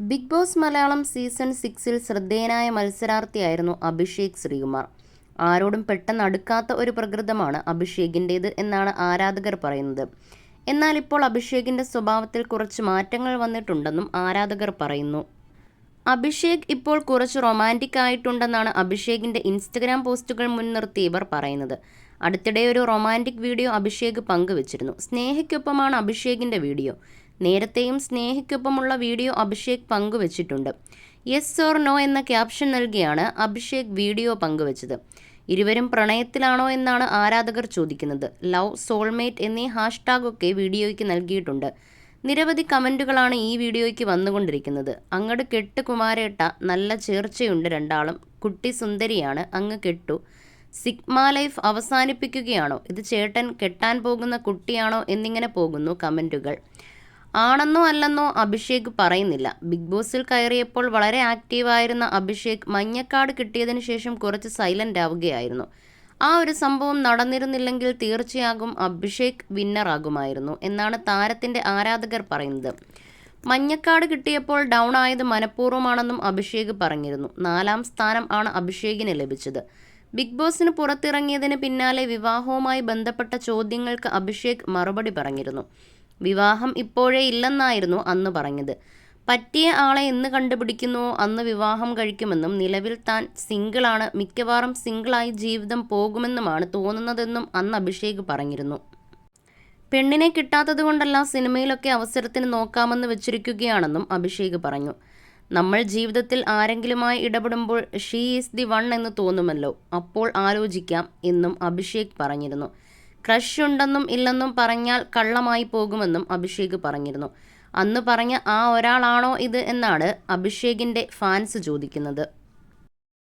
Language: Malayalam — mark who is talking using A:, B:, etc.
A: ബിഗ് ബോസ് മലയാളം സീസൺ 6-ൽ ശ്രദ്ധേയനായ മത്സരാർത്ഥിയായിരുന്നു അഭിഷേക് ശ്രീകുമാർ. ആരോടും പെട്ടെന്ന് അടുക്കാത്ത ഒരു പ്രകൃതമാണ് അഭിഷേകിൻ്റേത് എന്നാണ് ആരാധകർ പറയുന്നത്. എന്നാൽ ഇപ്പോൾ അഭിഷേകിൻ്റെ സ്വഭാവത്തിൽ കുറച്ച് മാറ്റങ്ങൾ വന്നിട്ടുണ്ടെന്നും ആരാധകർ പറയുന്നു. അഭിഷേക് ഇപ്പോൾ കുറച്ച് റൊമാൻറ്റിക് ആയിട്ടുണ്ടെന്നാണ് അഭിഷേകിൻ്റെ ഇൻസ്റ്റഗ്രാം പോസ്റ്റുകൾ മുൻനിർത്തി ഇവർ പറയുന്നത്. അടുത്തിടെ ഒരു റൊമാൻറ്റിക് വീഡിയോ അഭിഷേക് പങ്കുവച്ചിരുന്നു. സ്നേഹയ്ക്കൊപ്പമാണ് അഭിഷേകിൻ്റെ വീഡിയോ. നേരത്തെയും സ്നേഹയ്ക്കൊപ്പമുള്ള വീഡിയോ അഭിഷേക് പങ്കുവച്ചിട്ടുണ്ട്. യെസ് ഓർ നോ എന്ന ക്യാപ്ഷൻ നൽകിയാണ് അഭിഷേക് വീഡിയോ പങ്കുവച്ചത്. ഇരുവരും പ്രണയത്തിലാണോ എന്നാണ് ആരാധകർ ചോദിക്കുന്നത്. ലവ്, സോൾമേറ്റ് എന്നീ ഹാഷ്ടാഗൊക്കെ വീഡിയോയ്ക്ക് നൽകിയിട്ടുണ്ട്. നിരവധി കമൻറ്റുകളാണ് ഈ വീഡിയോയ്ക്ക് വന്നുകൊണ്ടിരിക്കുന്നത്. അങ്ങട് കെട്ട് കുമാരേട്ട, നല്ല ചേർച്ചയുണ്ട് രണ്ടാളും, കുട്ടി സുന്ദരിയാണ്, അങ്ങ് കെട്ടു, സിഗ്മ ലൈഫ് അവസാനിപ്പിക്കുകയാണോ, ഇത് ചേട്ടൻ കെട്ടാൻ പോകുന്ന കുട്ടിയാണോ എന്നിങ്ങനെ പോകുന്നു കമൻറ്റുകൾ. ആണെന്നോ അല്ലെന്നോ അഭിഷേക് പറയുന്നില്ല. ബിഗ് ബോസിൽ കയറിയപ്പോൾ വളരെ ആക്റ്റീവായിരുന്ന അഭിഷേക് മഞ്ഞക്കാർഡ് കിട്ടിയതിനു ശേഷം കുറച്ച് സൈലൻ്റ് ആവുകയായിരുന്നു. ആ ഒരു സംഭവം നടന്നിരുന്നില്ലെങ്കിൽ തീർച്ചയായും അഭിഷേക് വിന്നറാകുമായിരുന്നു എന്നാണ് താരത്തിൻ്റെ ആരാധകർ പറയുന്നത്. മഞ്ഞക്കാർഡ് കിട്ടിയപ്പോൾ ഡൗൺ ആയത് മനഃപൂർവ്വമാണെന്നും അഭിഷേക് പറഞ്ഞിരുന്നു. 4ാം സ്ഥാനം ആണ് അഭിഷേകിന് ലഭിച്ചത്. ബിഗ് ബോസിന് പുറത്തിറങ്ങിയതിന് പിന്നാലെ വിവാഹവുമായി ബന്ധപ്പെട്ട ചോദ്യങ്ങൾക്ക് അഭിഷേക് മറുപടി പറഞ്ഞിരുന്നു. വിവാഹം ഇപ്പോഴേ ഇല്ലെന്നായിരുന്നു അന്ന് പറഞ്ഞത്. പറ്റിയ ആളെ എന്ന് കണ്ടുപിടിക്കുന്നുവോ അന്ന് വിവാഹം കഴിക്കുമെന്നും നിലവിൽ താൻ സിംഗിളാണ്, മിക്കവാറും സിംഗിളായി ജീവിതം പോകുമെന്നുമാണ് തോന്നുന്നതെന്നും അന്ന് അഭിഷേക് പറഞ്ഞിരുന്നു. പെണ്ണിനെ കിട്ടാത്തത് കൊണ്ടല്ല സിനിമയിലൊക്കെ അവസരത്തിന് നോക്കാമെന്ന് വെച്ചിരിക്കുകയാണെന്നും അഭിഷേക് പറഞ്ഞു. നമ്മൾ ജീവിതത്തിൽ ആരെങ്കിലുമായി ഇടപെടുമ്പോൾ ഷീ ഈസ് ദി വൺ എന്ന് തോന്നുമല്ലോ, അപ്പോൾ ആലോചിക്കാം എന്നും അഭിഷേക് പറഞ്ഞിരുന്നു. ക്രഷ് ഉണ്ടെന്നും ഇല്ലെന്നും പറഞ്ഞാൽ കള്ളമായി പോകുമെന്നും അഭിഷേക് പറഞ്ഞിരുന്നു. അന്ന് പറഞ്ഞ ആ ഒരാളാണോ ഇത് എന്നാണ് അഭിഷേകിൻ്റെ ഫാൻസ് ചോദിക്കുന്നത്.